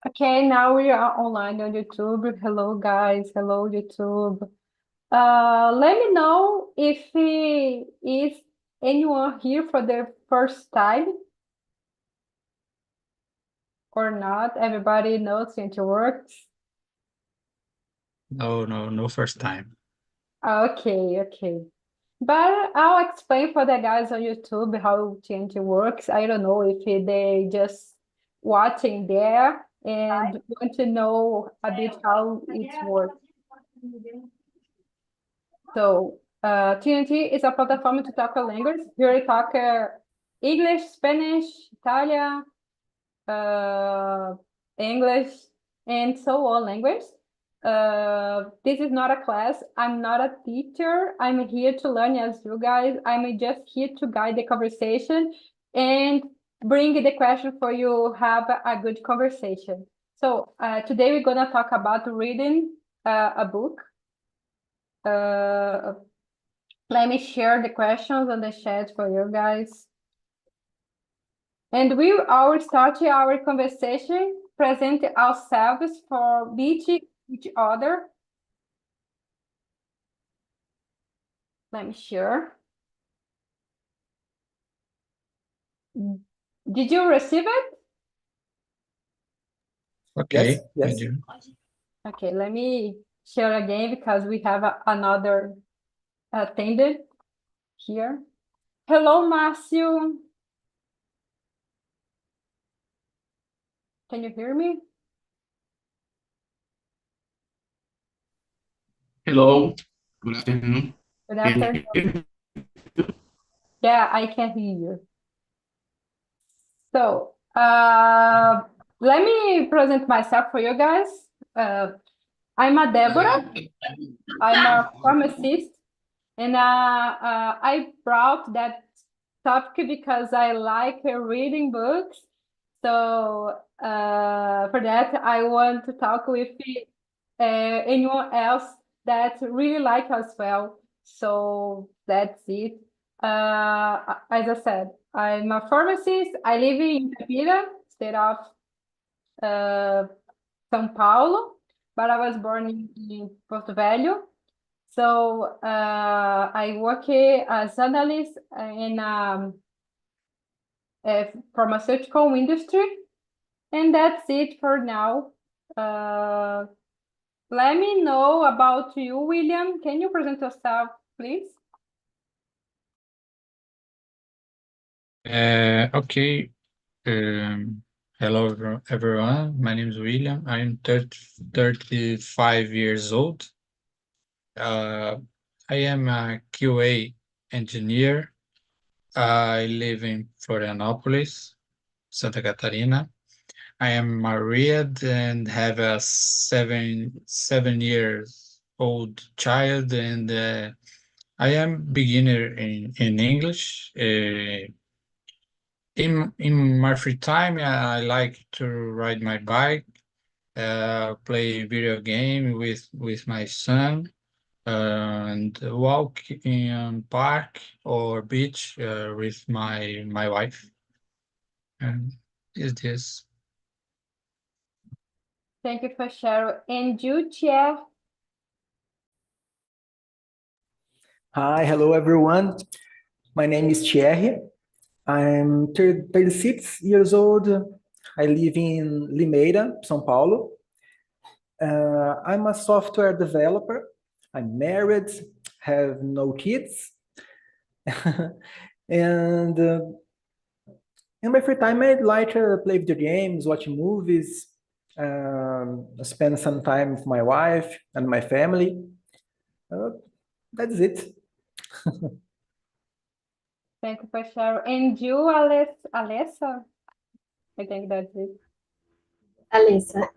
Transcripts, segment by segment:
Okay, now we are online on YouTube. Hello, guys. Hello, YouTube. Let me know if is anyone here for the first time or not. Everybody knows it works. No, first time. Okay, okay. But I'll explain for the guys on YouTube how TNT works. I don't know if they just watching there and want to know a bit how it works. So, TNT is a platform to talk a language. Here we talk English, Spanish, Italian, uh, English, and so on language. This is not a class. I'm not a teacher. I'm here to learn as you guys. I'm just here to guide the conversation and bring the question for you have a good conversation. So today we're gonna talk about reading a book. Uh, Let me share the questions on the chat for you guys. And we will start our conversation, present ourselves for each other. Let me share. Did you receive it? Okay, Yes, I yes. do. Okay, let me share again because we have another attendant here. Hello, Márcio. Can you hear me? Hello, good afternoon. Good Can you afternoon. hear me? Yeah, I can hear you. So, let me present myself for you guys. I'm a Deborah. I'm a pharmacist, and I brought that topic because I like reading books. So, for that, I want to talk with anyone else that really like as well. So that's it. As I said, I'm a pharmacist. I live in Capira, state of uh, São Paulo, but I was born in Porto Velho. So I work as analyst in a pharmaceutical industry, and that's it for now. Uh, Let me know about you, William. Can you present yourself, please? Okay. Hello, everyone. My name is William. I'm 35 years old. I am a QA engineer. I live in Florianópolis, Santa Catarina. I am married and have a seven years old child, and I am beginner in English. In my free time, I like to ride my bike, play video game with my son, and walk in park or beach with my wife. And is this? Thank you for sharing. And you, Chair? Hi, hello everyone. My name is Thierry. I'm 36 years old. I live in Limeira, São Paulo. I'm a software developer. I'm married, have no kids. And in my free time, I like to play video games, watch movies, spend some time with my wife and my family. That's it. Thank you for sharing. And you, Alessa? I think that's it. Alessa.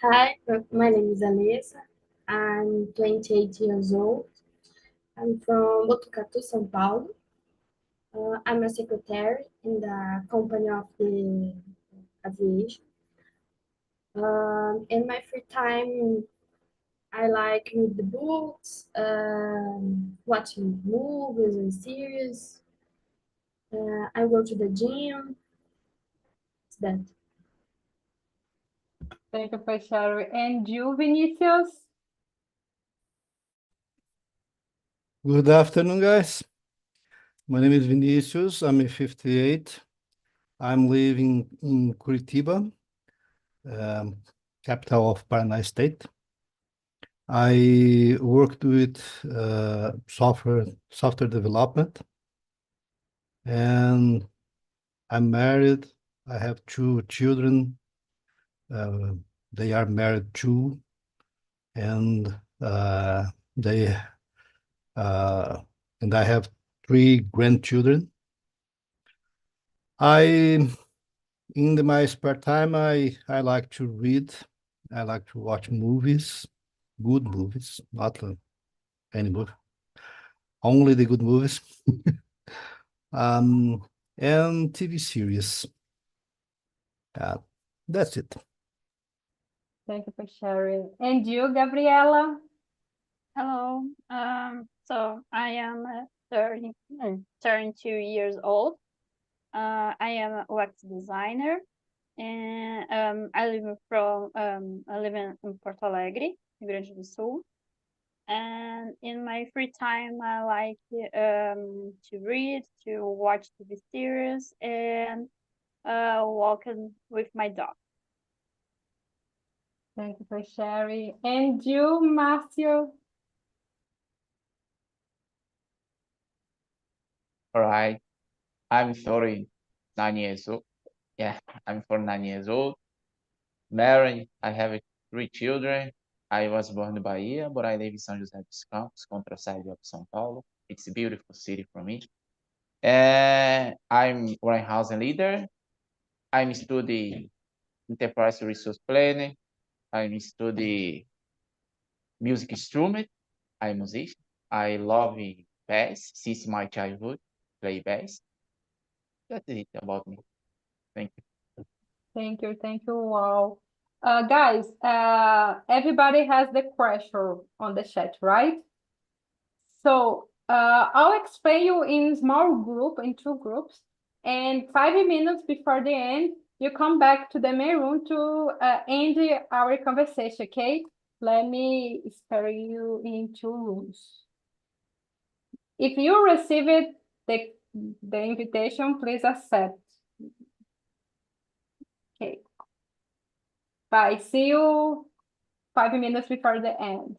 Hi, my name is Alessa. I'm 28 years old. I'm from Botucatu, São Paulo. I'm a secretary in the company of the aviation. In my free time, I like read the books, watching movies and series. I go to the gym. It's that. Thank you for sharing. And you, Vinicius? Good afternoon, guys. My name is Vinicius. I'm 58. I'm living in Curitiba, capital of Paraná State. I worked with software development, and I'm married. I have 2 children. They are married too, and they and I have 3 grandchildren. In my spare time, I like to read. I like to watch movies, good movies, not any movie, only the good movies. And TV series. That's it. Thank you for sharing. And you, Gabriela? Hello. So I am 32 years old. I am a UX designer, and I live in Porto Alegre, Rio Grande do Sul. And in my free time, I like to read, to watch TV series, and walking with my dog. Thank you for sharing. And you, Márcio? All right. I'm 39 years old. Yeah, I'm 49 years old. Married. I have 3 children. I was born in Bahia, but I live in São José dos Campos, contra side of São Paulo. It's a beautiful city for me. And I'm warehouse leader. I'm studying enterprise resource planning. I'm studying music instrument. I'm a musician. I love bass since my childhood. Play bass. That's it about me. Thank you. Thank you. Wow. Guys, everybody has the question on the chat, right? So I'll explain you in small group, in 2 groups, and 5 minutes before the end, you come back to the main room to end our conversation, okay? Let me spare you in 2 rooms. If you received the invitation, please accept. Okay. Bye. See you 5 minutes before the end.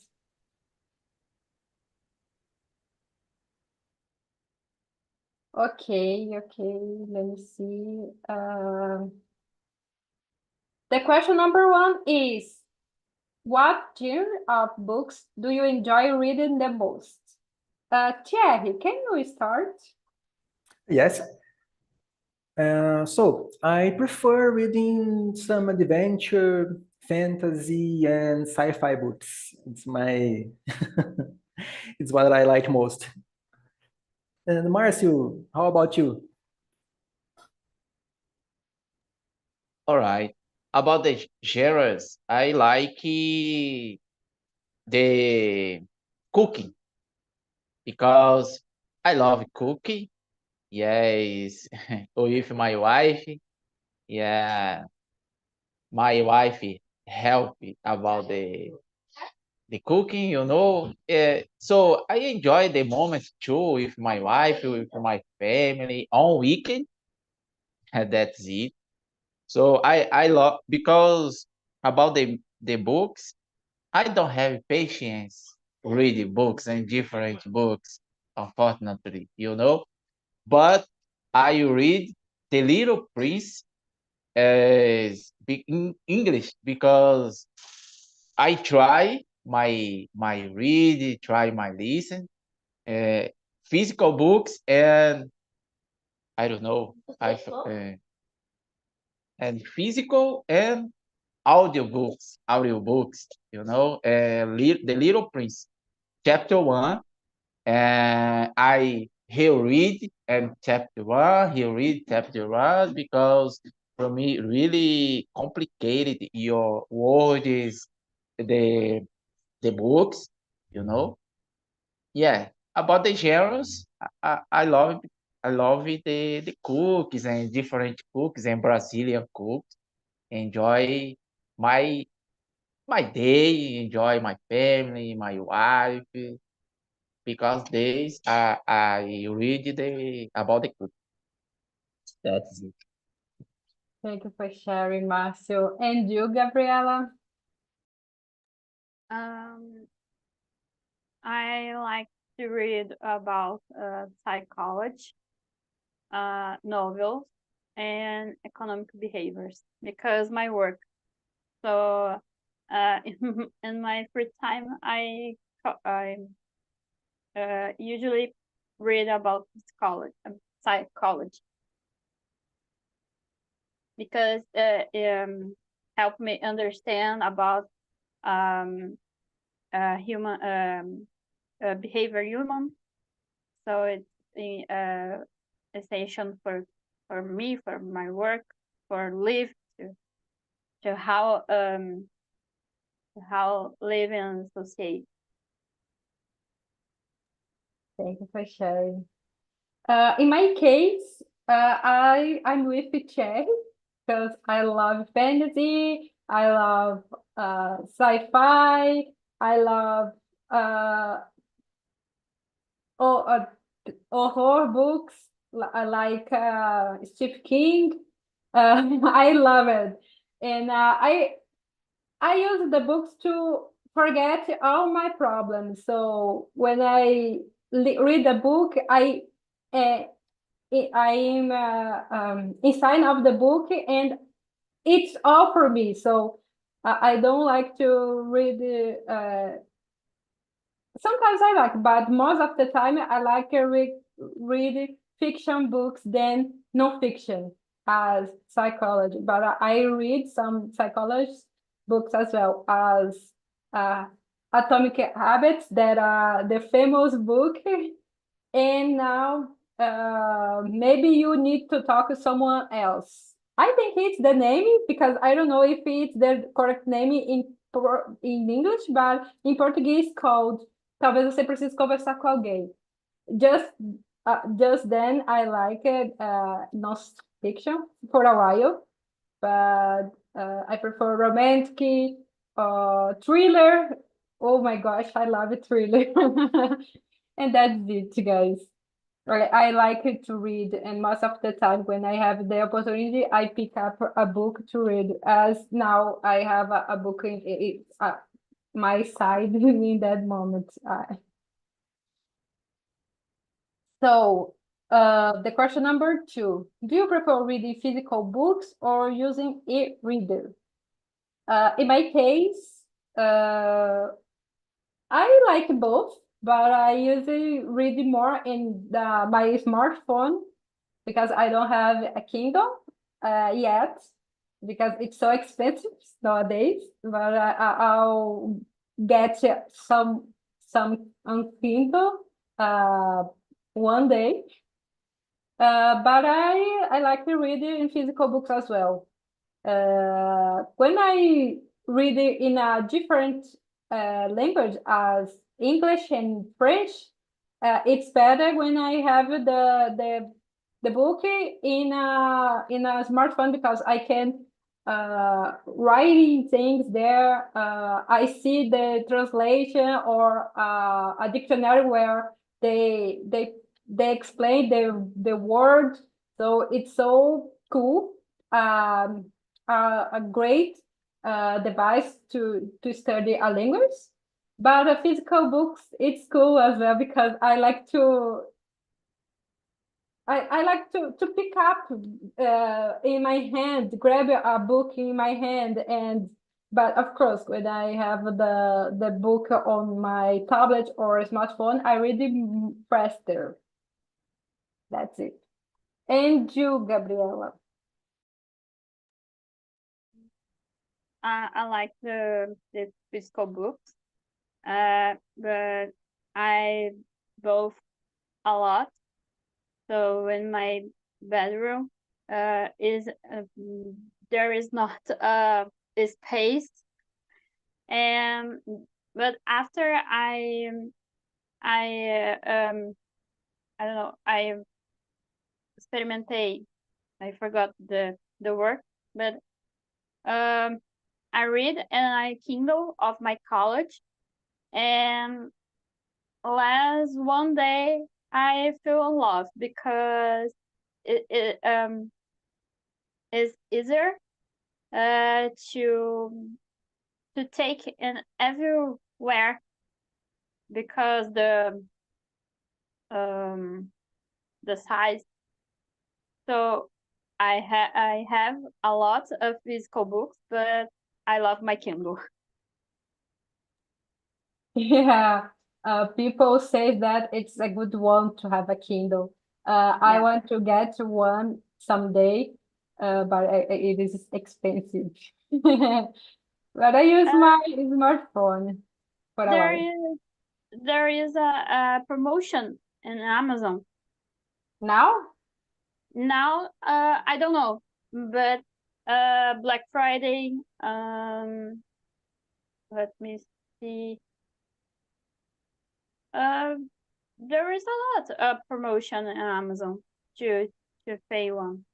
Okay. Let me see. The question number 1 is, what genre of books do you enjoy reading the most? Thierry, can you start? Yes. So I prefer reading some adventure, fantasy, and sci-fi books. It's my, it's what I like most. And Marcio, how about you? All right. About the genres, I like the cooking because I love cooking. Yes, with my wife. Yeah, my wife help about the cooking, so I enjoy the moments too with my wife, with my family on weekend. And that's it. So I love because about the books, I don't have patience reading books and different books, unfortunately. But I read The Little Prince in English because I try my read, try my listen, uh, physical books, and I don't know, and physical and audiobooks, The Little Prince, chapter 1, and I reread and chapter 1, reread chapter 1 because for me really complicated your words, the the books, you know. Yeah, about the genres, I love the cookies and different cookies and Brazilian cooks. Enjoy my day, enjoy my family, my wife, because days I read about the culture. That's it. Thank you for sharing, Marcio. And you, Gabriela? I like to read about psychology, novels, and economic behaviors because my work. So in my free time, I usually read about psychology because help me understand about human behavior human. So it's essential for me, for my work, for live to how live in society. Thank you for sharing. In my case, I'm with Cherry because I love fantasy, I love sci-fi, I love horror books. I like Stephen King. I love it, and I use the books to forget all my problems. So when I read a book, uh, I'm inside of the book, and it's all for me. So I don't like to read. Sometimes I like, but most of the time I like to read fiction books than non-fiction as psychology. But I read some psychology books as well as uh, Atomic Habits, that are the famous book. And now maybe you need to talk to someone else. I think it's the name because I don't know if it's the correct name in English, but in Portuguese called Talvez Você Precise Conversar com Alguém. Just then I liked non-fiction for a while, but I prefer romantic, thriller. Oh my gosh, I love a thriller. And that's it, guys. I like it to read, and most of the time when I have the opportunity, I pick up a book to read. As now I have a book in my side in that moment. So the question number 2: do you prefer reading physical books or using e-reader? In my case, I like both, but I usually read more in my smartphone because I don't have a Kindle yet because it's so expensive nowadays. But I'll get some on Kindle one day. But I like to read in physical books as well. When I read it in a different language as English and French, it's better when I have the book in a smartphone because I can writing things there. I see the translation or a dictionary where they explain the word, so it's so cool. A great device to study a language. But physical books, it's cool as well because I like to pick up in my hand, grab a book in my hand, but of course when I have the book on my tablet or smartphone, I read it faster. That's it. And you, Gabriela? I like the physical books, but I both a lot. So in my bedroom, is there is not a space, and but after I don't know, I experimentate. I forgot the word, but I read in a Kindle of my college, and last one day I fell in love because it is easier to take in everywhere because the size. So I have a lot of physical books, but I love my Kindle. Yeah, people say that it's a good one to have a Kindle. I Yeah. want to get one someday, but it is expensive. But I use my smartphone for a There while. is a promotion in Amazon. Now? Now, I don't know, but Black Friday, let me see. There is a lot of promotion in Amazon to pay one.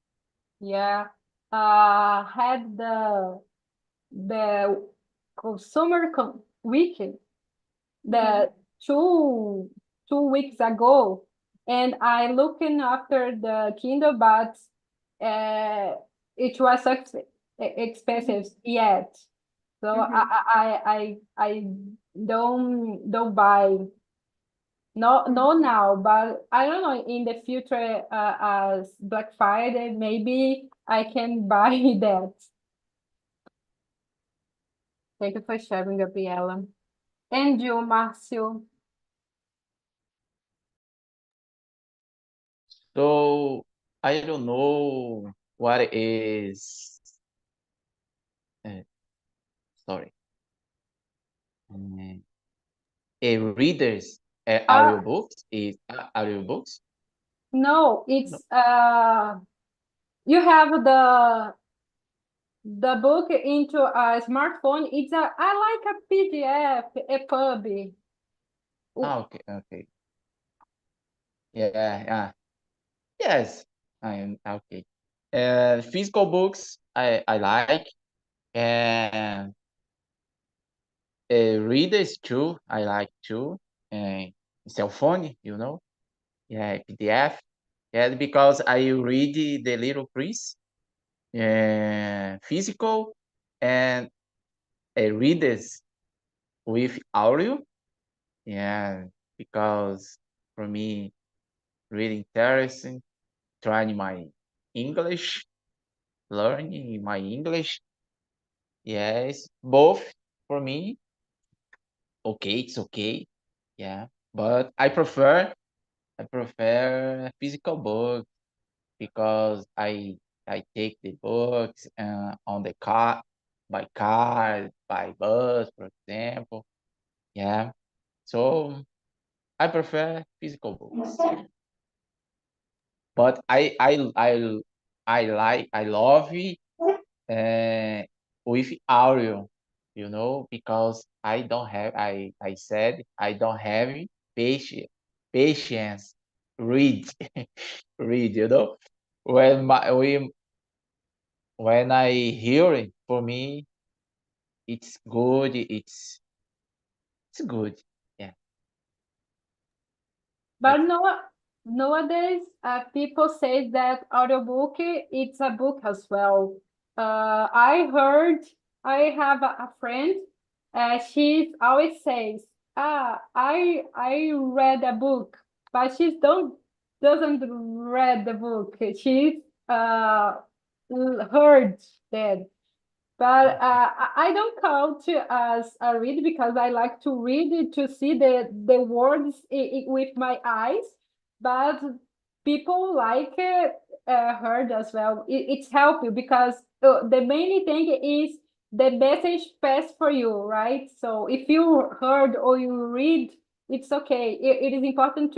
Yeah. Had the consumer week the two weeks ago, and I looking after the Kindle, but it was expensive yet. So I don't buy. No now, but I don't know, in the future, as Black Friday, maybe I can buy that. Thank you for sharing, Gabriela. And you, Márcio? So I don't know what is. Uh, sorry. Mm, a readers audiobooks is audiobooks. No, it's No. you have the book into a smartphone. It's I like a PDF, a pub. Okay, okay. Yeah, yeah. Yes, I am okay. Physical books I like, and readers too. I like too. And cell phone, yeah, PDF. Yeah, because I read the Little Prince, physical, and readers with audio. Yeah, because for me, really interesting. Trying my English, learning my English. Yes, both for me. Okay, it's okay. Yeah, but I prefer physical book because I take the books on the car, by bus, for example. Yeah, so I prefer physical books. But I love it with audio, because I said I don't have patience read read, when when I hear it, for me it's good, it's good. Yeah. But no, nowadays, people say that audiobook it's a book as well. I heard I have a friend. She always says, I read a book," but she doesn't read the book. She's heard that. But I don't count as a read because I like to read it to see the words with my eyes. But people like it, heard as well. It's helpful because the main thing is the message pass for you, right? So if you heard or you read, it's okay. It is important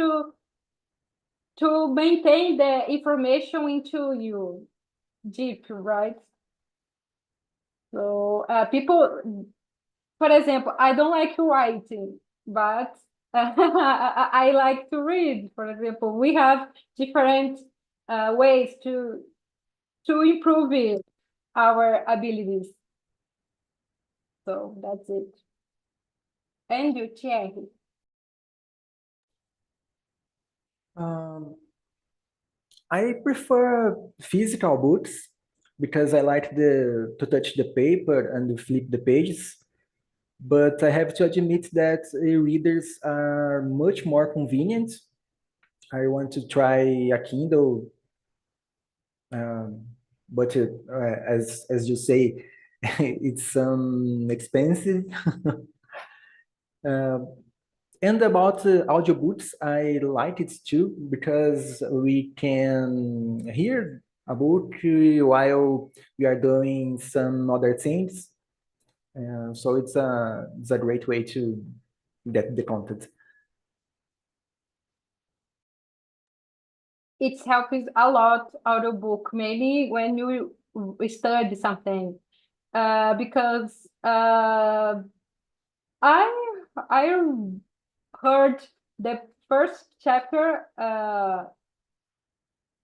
to maintain the information into you deep, right? So people, for example, I don't like writing, but I like to read. For example, we have different ways to improve our abilities. So that's it. And you, Thierry? I prefer physical books because I like to touch the paper and flip the pages. But I have to admit that readers are much more convenient. I want to try a Kindle, but as you say, it's expensive. And about audiobooks, I like it too because we can hear a book while we are doing some other things. So it's a great way to get the content. It helps a lot audiobook, maybe when you study something. Because I heard the first chapter,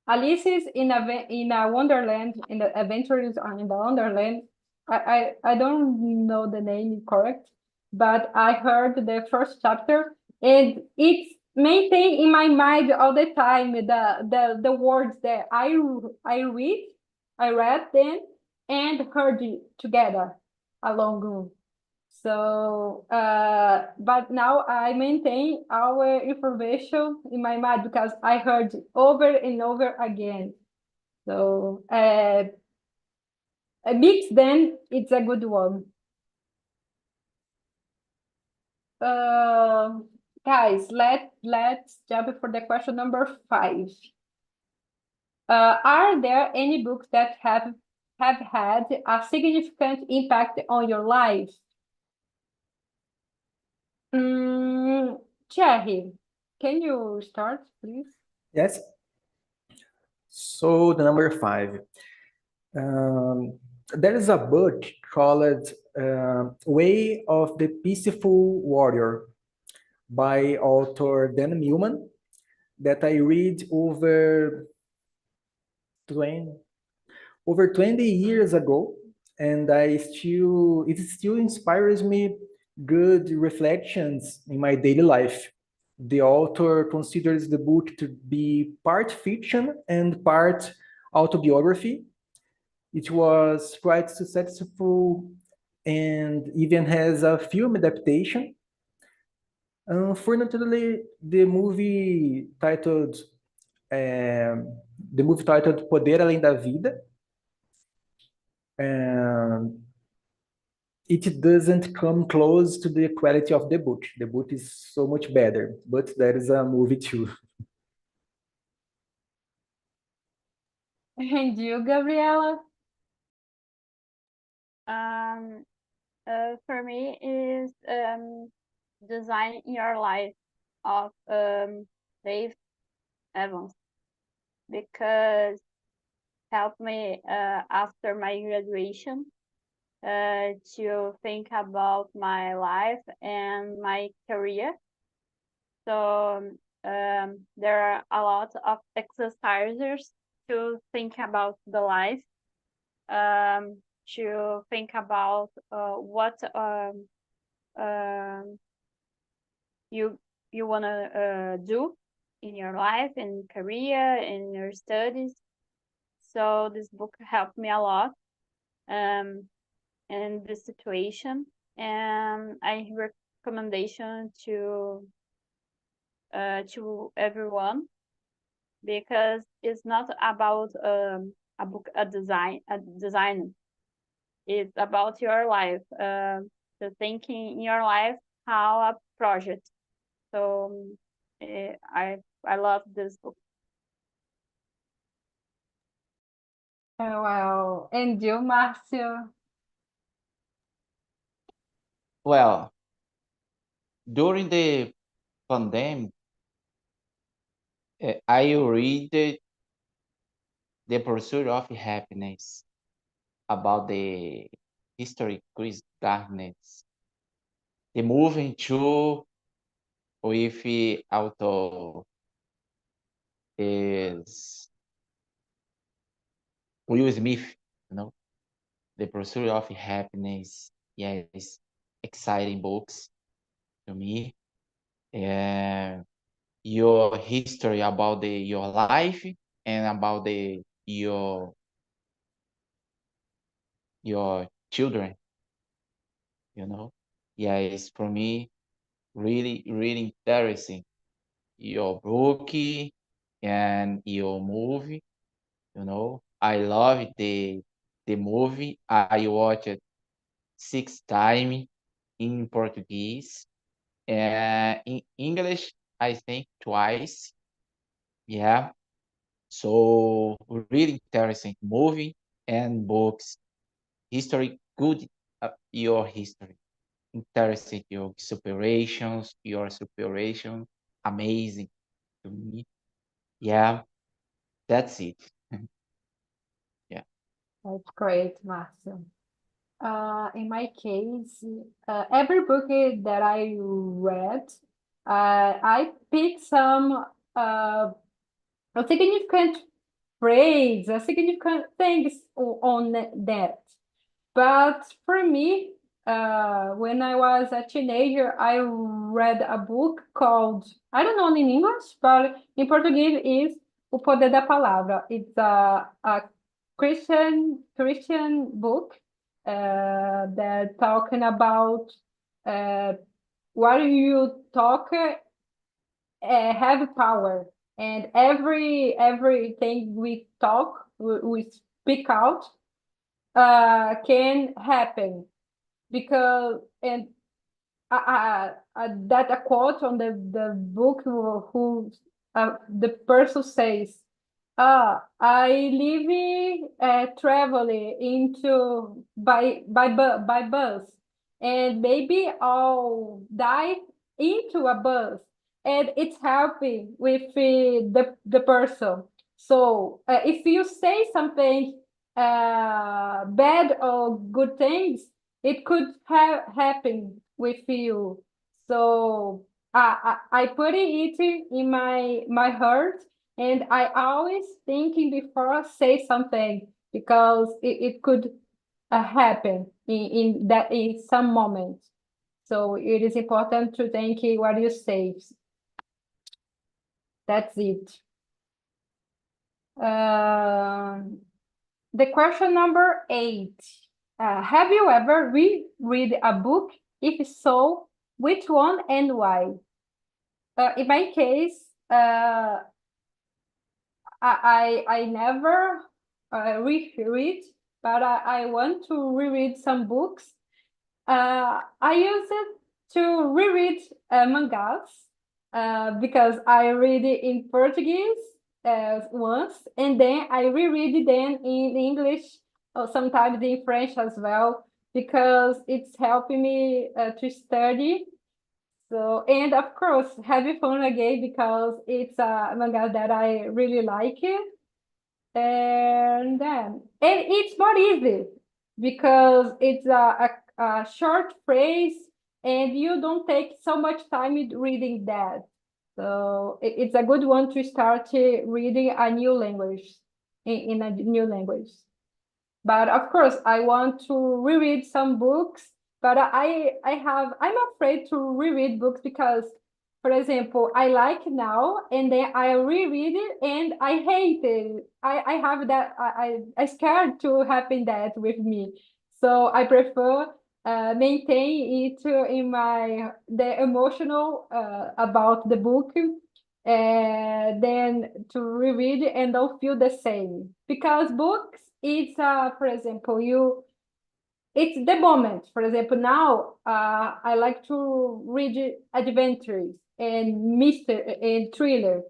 Alice is in a Wonderland, in the Adventures in the Wonderland. I don't know the name correct, but I heard the first chapter, and it's maintained in my mind all the time. The words that I read them and heard it together along. So, but now I maintain our information in my mind because I heard over and over again. So, a mix then it's a good one. Guys, let's jump for the question number 5. Are there any books that have had a significant impact on your life? Thierry, can you start, please? Yes. So the number 5. There is a book called Way of the Peaceful Warrior by author Dan Millman that I read over 20 years ago, and it still inspires me good reflections in my daily life. The author considers the book to be part fiction and part autobiography. It was quite successful and even has a film adaptation. Unfortunately, the movie titled Poder Além da Vida, it doesn't come close to the quality of the book. The book is so much better, but there is a movie too. And you, Gabriela? For me is Design Your Life of Dave Evans, because helped me after my graduation to think about my life and my career. So there are a lot of exercises to think about the life, to think about what you want to do in your life and career, in your studies. So this book helped me a lot in this situation, and I recommendation to everyone, because it's not about a book, a design. It's about your life, the thinking in your life, how a project. So I love this book. Oh, wow. And you, Marcio? Well, during the pandemic, I read The Pursuit of Happiness about the history Chris Garnett's. The movie too with the author is Will Smith, The Pursuit of Happiness. Yes, exciting books to me. Your history about your life and about your children, you know. Yeah, it's for me really, really interesting. Your book and your movie, you know. I love the movie. I watched it 6 times in Portuguese and in English, I think twice. Yeah. So really interesting movie and books. History, good your history. Interesting your superation, amazing to me. Yeah, that's it. Yeah. That's great, Marcio. In my case, every book that I read, I picked some a significant phrase, a significant things on that. But for me, when I was a teenager, I read a book called, I don't know in English, but in Portuguese is O Poder da Palavra. It's a Christian book that talking about uh, what you talk have power, and everything we talk, we speak out can happen because and that a quote on the book who the person says, I live traveling into by bus, and maybe I'll die into a bus, and it's helping with the person. So if you say something bad or good things, it could have happened with you. So I put it in my heart, and I always thinking before I say something because it could happen in some moment. So it is important to think what you say. That's it. The question number 8. Have you ever reread a book? If so, which one and why? In my case, I never reread, but I want to reread some books. I use it to reread mangas because I read it in Portuguese once, and then I reread them in English or sometimes in French as well because it's helping me to study. So, and of course, having fun again because it's a manga that I really like it. And it's more easy because it's a short phrase and you don't take so much time reading that. So it's a good one to start reading a new language in a new language. But of course, I want to reread some books, but I'm afraid to reread books because, for example, I like now and then I reread it and I hate it. I have that I scared to happen that with me. So I prefer maintain it in the emotional about the book than to reread and don't feel the same because books it's for example it's the moment. For example, now I like to read adventures and mystery and thriller,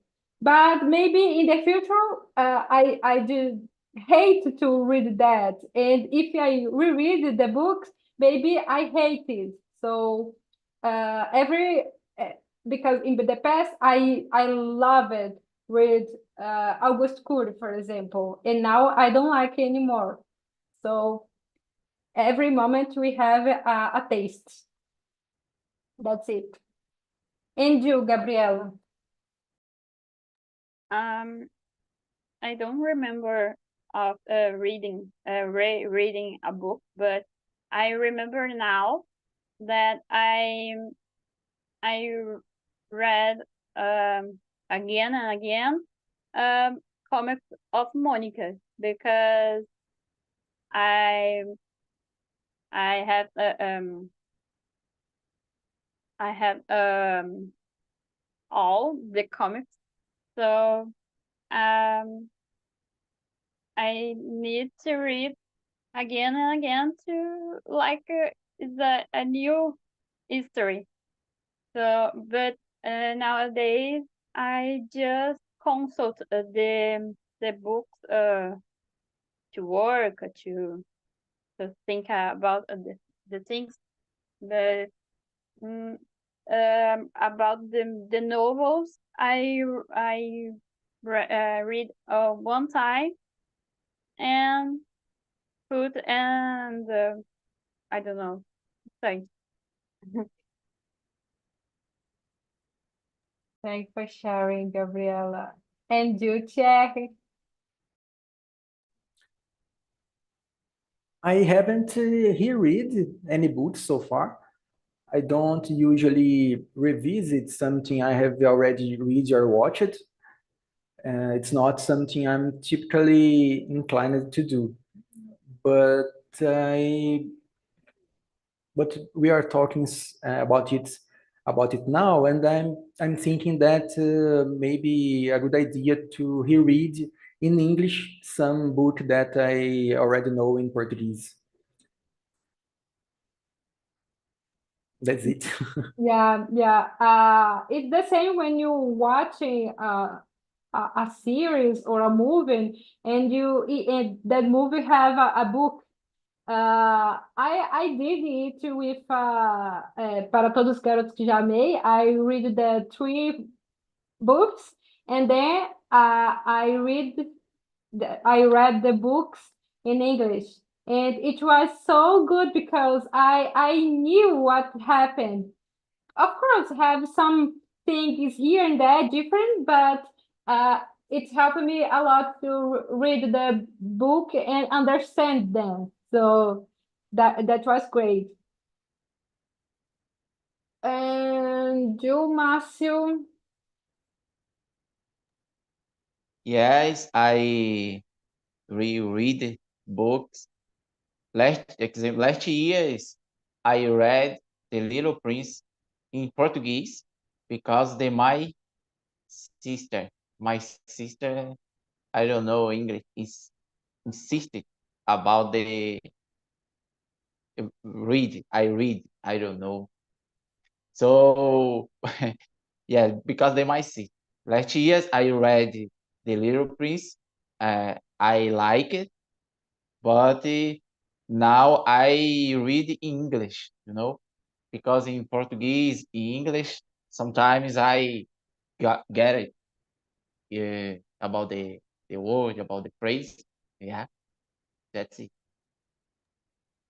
but maybe in the future I do hate to read that, and if I reread the books, maybe I hate it. So every uh, because in the past I love it with August Kur, for example, and now I don't like it anymore. So every moment we have a taste. That's it. And you, Gabriela? I don't remember of reading a book, but I remember now that I read again and again comics of Monica because I have all the comics, so I need to read again and again to like a new history. So, but nowadays I just consult the books to work to think about the things, but about the novels I read one time and put and I don't know. Thanks. Thank you for sharing, Gabriela. And you, Thierry? I haven't reread any books so far. I don't usually revisit something I have already read or watched. It's not something I'm typically inclined to do. But we are talking about it now, and I'm thinking that maybe a good idea to reread in English some book that I already know in Portuguese. That's it. Yeah. It's the same when you're watching a series or a movie, and that movie have a book. I did it with Para Todos os Garotos que Já Amei. I read the 3 books, and then I read the books in English, and it was so good because I knew what happened. Of course, have some things here and there different, but it's helped me a lot to read the book and understand them. So that was great. And you, Márcio? Yes, I reread books. Last years, I read The Little Prince in Portuguese because my sister, I don't know English, is insisted about the I don't know. So yeah, because they might see. Last years I read The Little Prince. I like it, but now I read English, because in Portuguese, in English, sometimes I get it about the word, about the phrase. Yeah, that's it.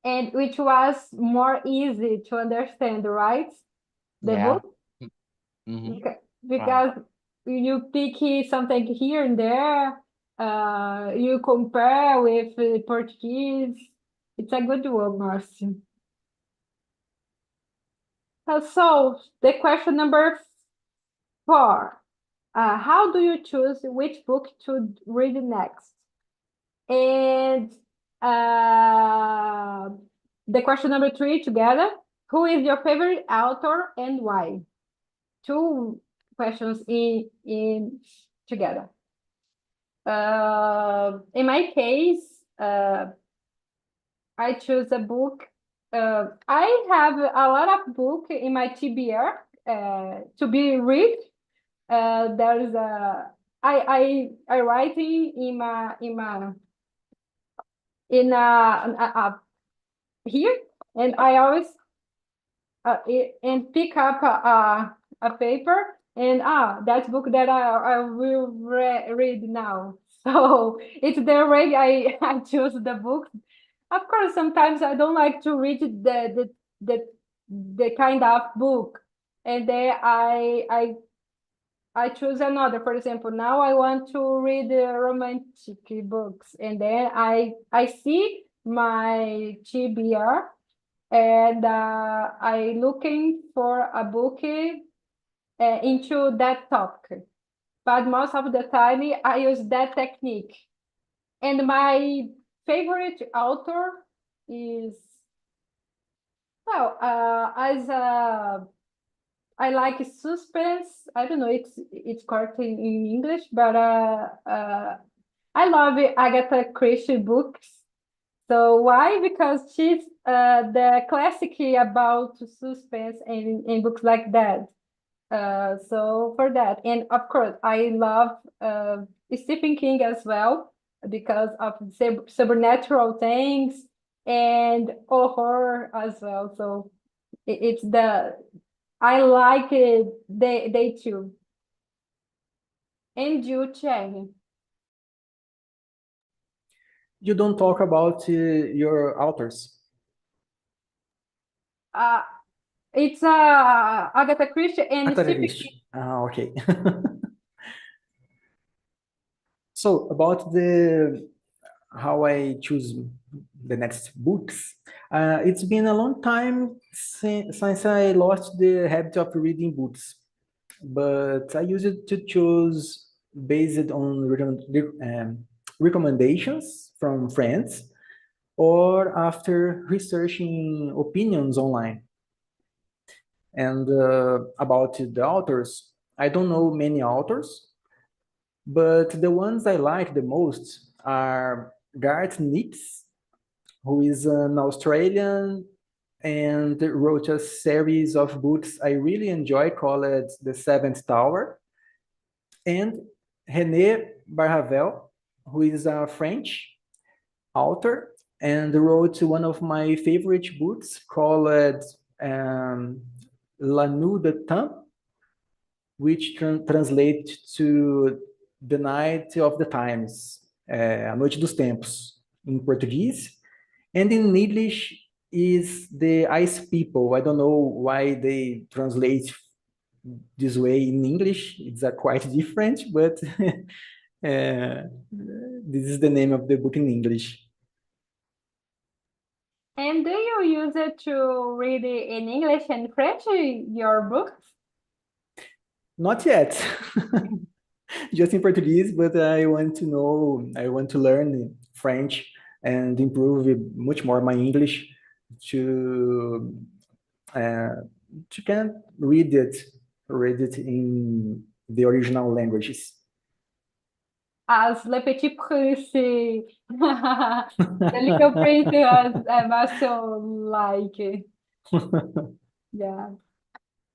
And which was more easy to understand, right? The Yeah. book? Mhm. Because you pick something here and there, you compare with Portuguese. It's a good one, Marcy. So the question number 4. How do you choose which book to read next? And the question number 3 together. Who is your favorite author and why? 2 questions in together. In my case, I choose a book. I have a lot of book in my TBR to be read. There is I writing in here, and I always and pick up a paper, and that's book that I will read now. So it's the way I choose the book. Of course, sometimes I don't like to read the kind of book, and then I choose another. For example, now I want to read romantic books, and then I see my TBR, and I looking for a book into that topic. But most of the time, I use that technique. And my favorite author is, well, I like suspense. I don't know it's correct in English, but I love Agatha Christie books. So why? Because she's the classic about suspense and books like that. So for that, and of course, I love Stephen King as well because of supernatural things and horror as well. So it's I like it. They too. And you, Chen. You don't talk about your authors. It's Agatha Christie and Agatha Stephen King. Christie. Ah, okay. So about how I choose the next books, it's been a long time since I lost the habit of reading books, but I used to choose based on recommendations from friends or after researching opinions online. And about the authors, I don't know many authors, but the ones I like the most are Garth Nix, who is an Australian and wrote a series of books I really enjoy called The Seventh Tower, and René Barjavel, who is a French author and wrote one of my favorite books called La Nuit de Temps, which translates to The Night of the Times, A Noite dos Tempos, in Portuguese. And in English is The Ice People. I don't know why they translate this way in English. It's quite different, but this is the name of the book in English. And do you use it to read in English and French your books? Not yet. Just in Portuguese, but I want to learn French and improve much more my English to can read it in the original languages. As Le Petit Prince, The Little Prince, Marcel like. Yeah,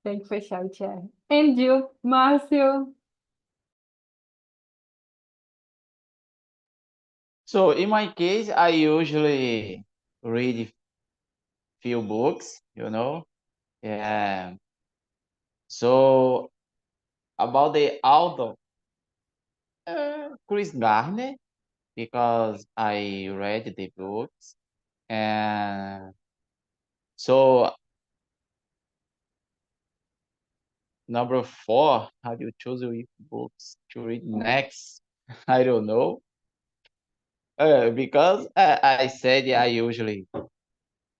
tem que fechar o chat. And you, Márcio? So in my case, I usually read few books, Yeah. So about the author, Chris Gardner, because I read the books, and so number 4, how do you choose which books to read next? I don't know. Because I said I usually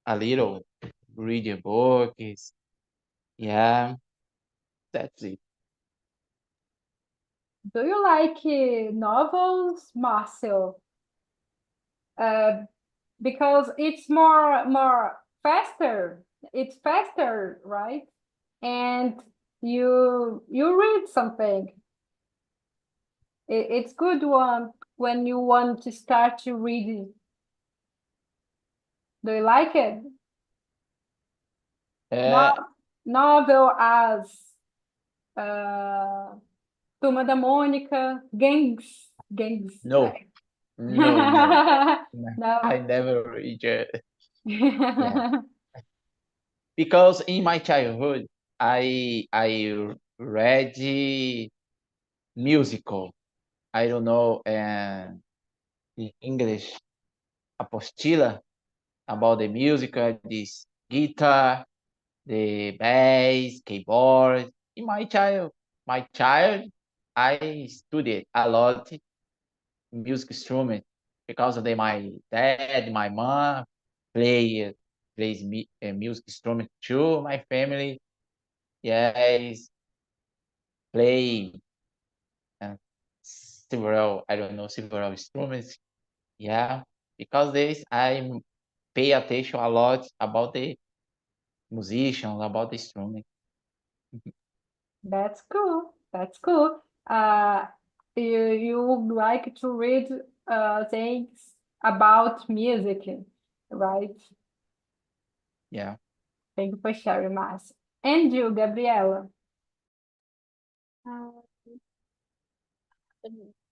a little read a book is, yeah, that's it. Do you like novels, Márcio? Because it's more faster. It's faster, right? And you read something. It's good one when you want to start to read. Do you like it? Novel as Turma da Mônica, Gangs. No. No. No. I never read it. Yeah. Because in my childhood, I read musical. I don't know, and in English, apostila about the musical, this guitar, the bass, keyboard. In my child, I studied a lot music instrument because my dad, my mom play plays music instrument too. My family, yes, play several, I don't know, several instruments. Yeah, because this I pay attention a lot about the musicians, about the instrument. That's cool. That's cool. You would like to read things about music, right? Yeah. Thank you for sharing, Márcia. And you, Gabriela? Uh,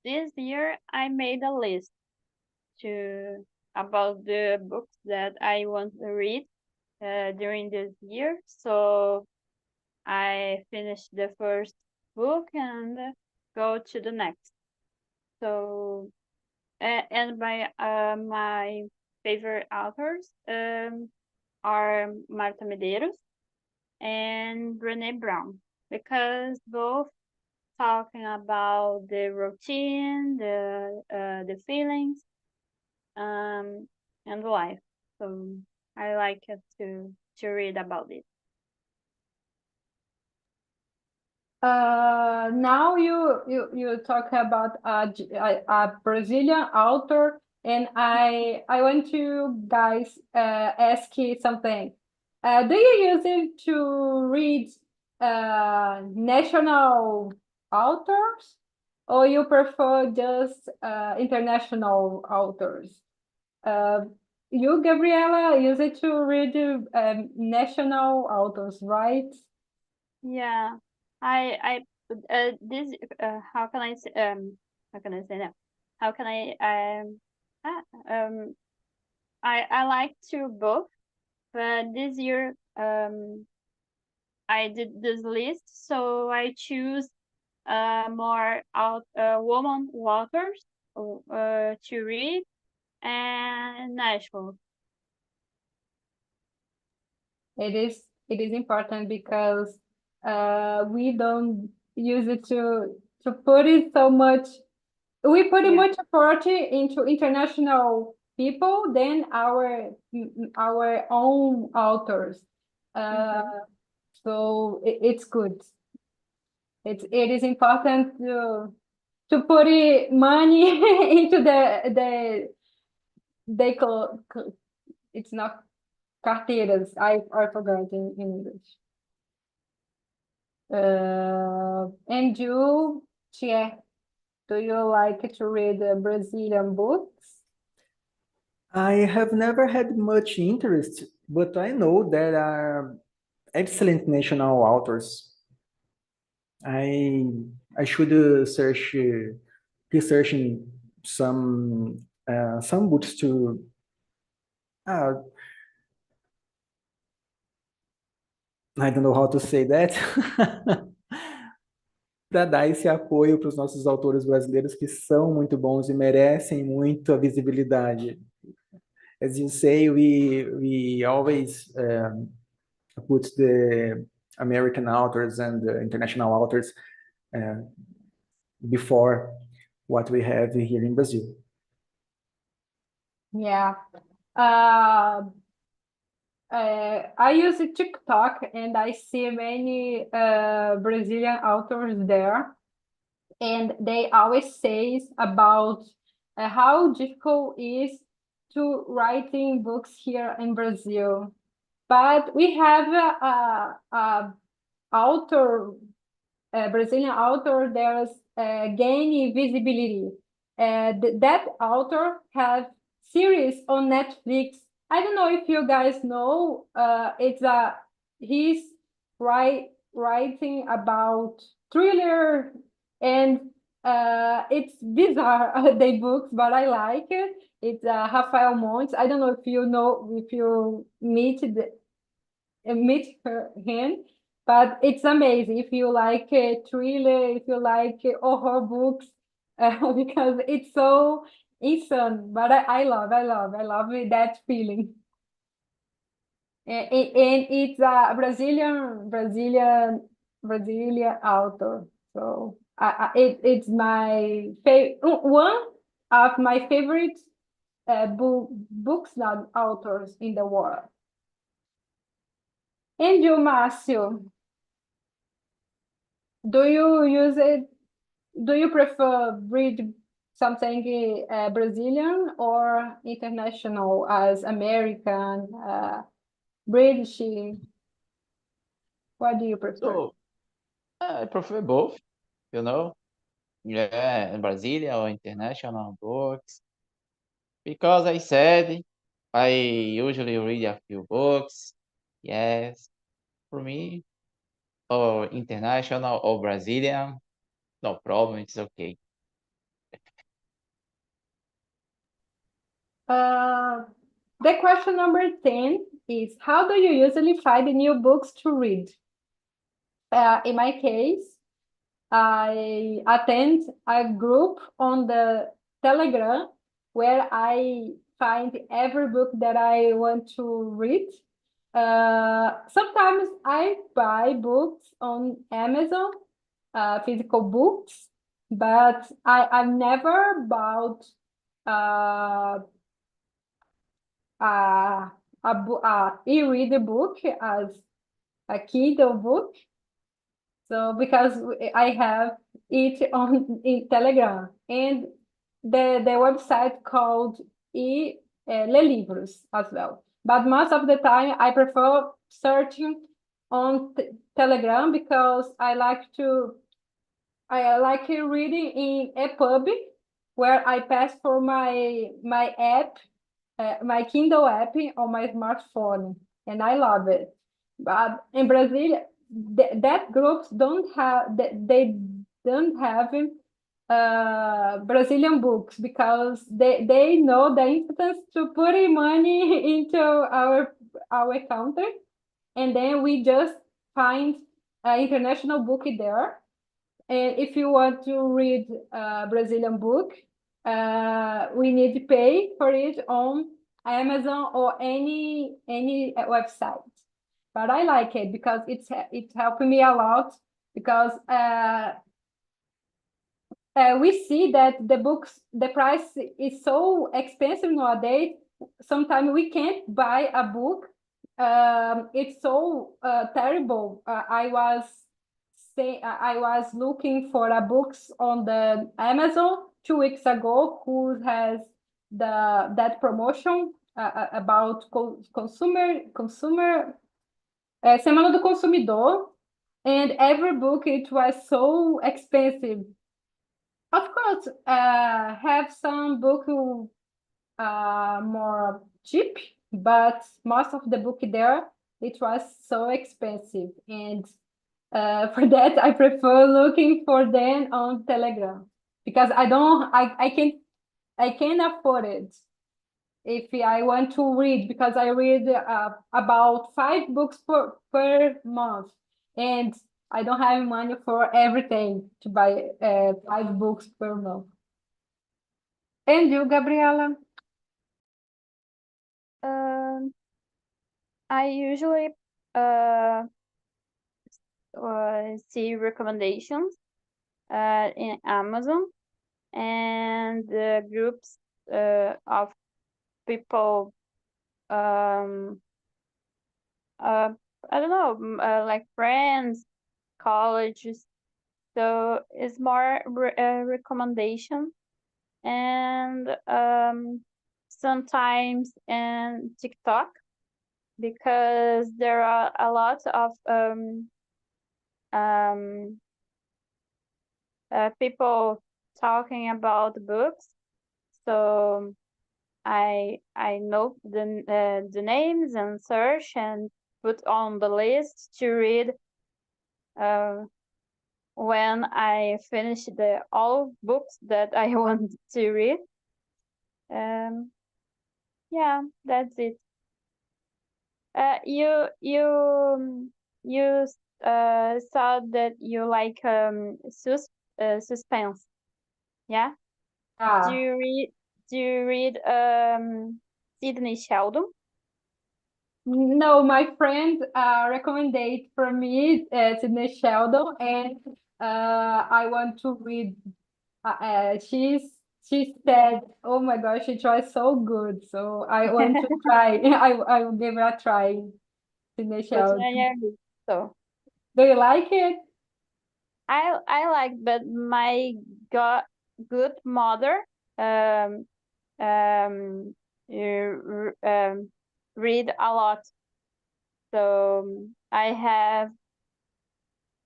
this year I made a list to about the books that I want to read during this year. So I finished the first book and go to the next. So and my favorite authors are Marta Medeiros and Brené Brown, because both talking about the routine, the feelings, and life. So I like it to read about it. Now you talk about a Brazilian author, and I want to guys ask you something. Do you use it to read national authors, or you prefer just international authors? You, Gabriela, use it to read national authors, right? Yeah, I this how can I say how can I say that? How can I ah, um I like to both, but this year I did this list, so I choose more woman authors to read and national. It is important because we don't use it to put it so much. We put Yeah. much effort into international people than our own authors. So it's good. It is important to put money into it's not carteiras. I forgot in English. And you, Tia, do you like to read Brazilian books? I have never had much interest, but I know there are excellent national authors. I should researching some books to I don't know how to say that. Para dar esse apoio para os nossos autores brasileiros que são muito bons e merecem muito a visibilidade. As you say, we always put the American authors and the international authors before what we have here in Brazil. Yeah. I use TikTok and I see many Brazilian authors there, and they always say about how difficult it is to writing books here in Brazil. But we have a author, a Brazilian author, there's gaining visibility. That author has series on Netflix. I don't know if you guys know. He's writing about thriller, and it's bizarre the books, but I like it. It's Rafael Montes. I don't know if you meet him, but it's amazing if you like thriller, if you like horror books, because it's so insane. But I love that feeling. And it's a Brazilian author. So it's my one of my favorite books, not authors in the world. And you, Márcio, do you use it? Do you prefer read something Brazilian or international as American, British? What do you prefer? So I prefer both, you know. Yeah, in Brasilia or international books. Because I said I usually read a few books. Yes, for me, or international or Brazilian, no problem, it's okay. The question number 10 is, how do you usually find new books to read? In my case, I attend a group on the Telegram where I find every book that I want to read. Sometimes I buy books on Amazon, physical books, but I've never bought uh, e-reader book as a Kindle book. So because I have it on in Telegram and the website called Le Livros as well. But most of the time I prefer searching on Telegram because I like reading in a pub where I pass for my app, my Kindle app on my smartphone, and I love it. But in Brazil, that groups don't have they don't have Brazilian books because they know the importance to putting money into our country, and then we just find an international book there. And if you want to read a Brazilian book, we need to pay for it on Amazon or any website. But I like it because it's helping me a lot because we see that the price is so expensive nowadays. Sometimes we can't buy a book. It's so terrible. I was looking for a books on the Amazon 2 weeks ago who has that promotion about consumer Semana do Consumidor, and every book it was so expensive. Of course, have some book more cheap, but most of the book there it was so expensive, and for that I prefer looking for them on Telegram because I can't afford it if I want to read because I read about 5 books per month, and I don't have money for everything to buy 5 books per month. And you, Gabriela? I usually see recommendations in Amazon and groups of people. I don't know, like friends, colleges. So it's more recommendation, and sometimes in TikTok because there are a lot of people talking about books. So I know the names and search and put on the list to read when I finish all books that I want to read. Yeah, that's it. You saw that you like suspense, yeah? Do you read Sidney Sheldon? No, my friend recommended for me Sidney Sheldon, and I want to read. She said, "Oh my gosh, it was so good." So I want to try. I will give it a try. Sydney but Sheldon. I agree. So Do you like it? I like, but my good mother um read a lot. So I have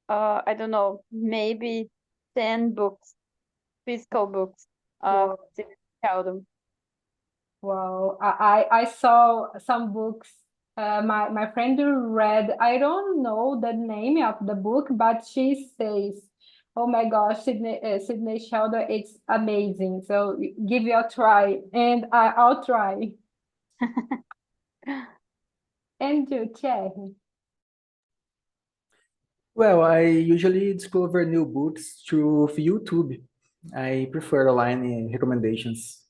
I don't know, maybe 10 books, physical books of Wow. Sidney Sheldon. Wow, I saw some books. My friend read. I don't know the name of the book, but she says, "Oh my gosh, Sydney Sheldon, it's amazing." So give it a try, and I'll try. And you, Thierry? Well, I usually discover new books through YouTube. I prefer online recommendations.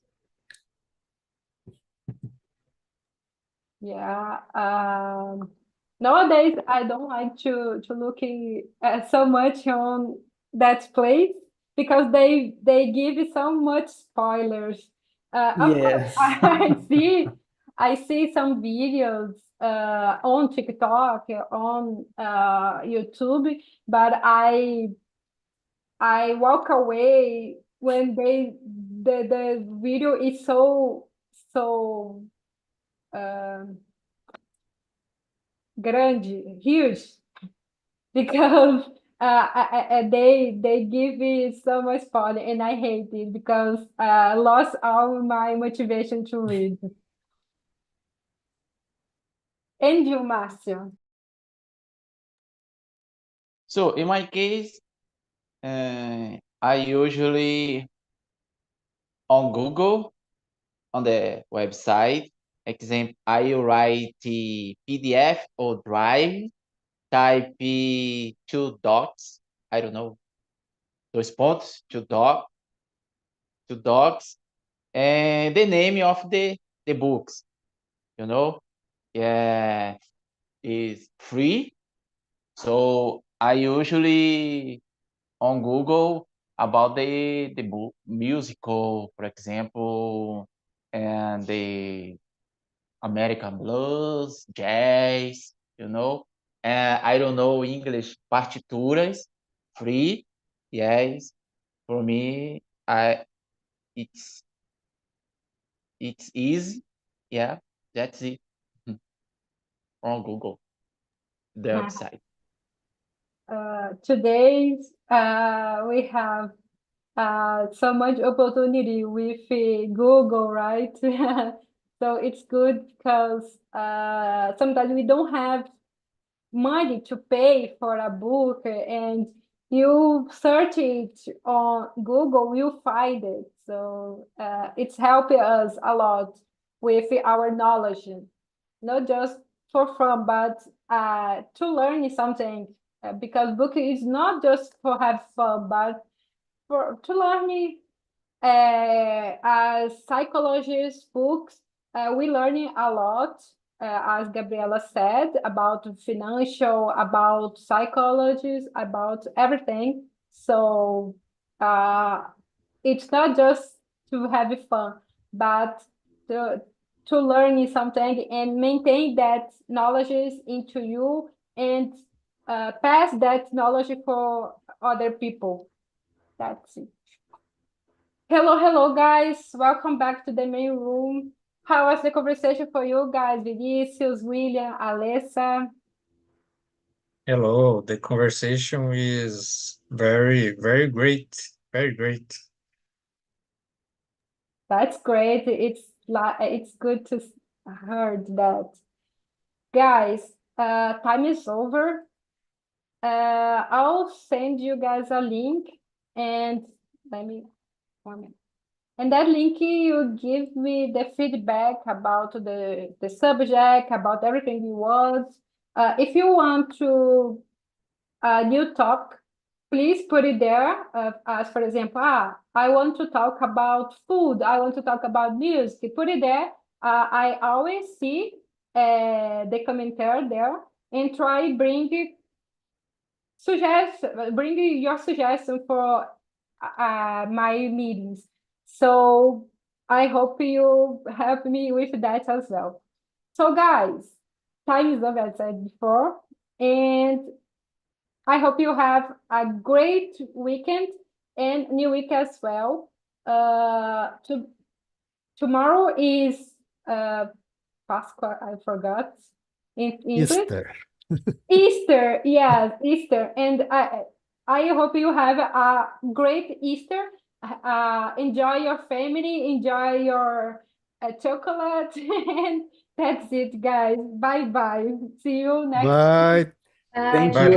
Yeah. Nowadays, I don't like to look so much on that place because they give so much spoilers. Of course, Yes. I see some videos on TikTok, on YouTube, but I walk away when the video is so um grande, huge, because they give me so much fun, and I hate it because I lost all my motivation to read. And you, Márcio? So in my case, I usually on Google, on the website, example, I write the PDF or Drive, type two dots, I don't know, dois pontos, two dots, and the name of the books, you know, yeah, is free. So I usually on Google about the book musical, for example, and the American blues, jazz, you know. I don't know English partituras, free. Yes, for me, it's it's easy. Yeah, that's it. On Google, the website. Today we have so much opportunity with Google, right? So it's good because sometimes we don't have money to pay for a book, and you search it on Google, you find it. So it's helping us a lot with our knowledge, not just for fun, but to learn something. Because book is not just for have fun, but for to learn as psychologists books, we learning a lot, as Gabriela said, about financial, about psychologies, about everything. So it's not just to have fun, but to learn something and maintain that knowledge into you, and pass that knowledge for other people. That's it. Hello, hello, guys. Welcome back to the main room. How was the conversation for you guys? Vinicius, William, Alessa? Hello, the conversation is very, very great. Very great. That's great. It's good to heard that. Guys, time is over. I'll send you guys a link, and let me 1 minute. And that link, you give me the feedback about the subject, about everything you want. If you want to new talk, please put it there. As for example, I want to talk about food. I want to talk about music. Put it there. I always see the commentary there, and try bring your suggestion for my meetings. So I hope you help me with that as well. So guys, time zone, as I said before. And I hope you have a great weekend and new week as well. Tomorrow is Pascua, I forgot in English. Easter. Easter, yes, Easter. And I hope you have a great Easter. Enjoy your family, enjoy your chocolate, and that's it, guys. Bye bye. See you next. Bye. Thank Bye you, bye.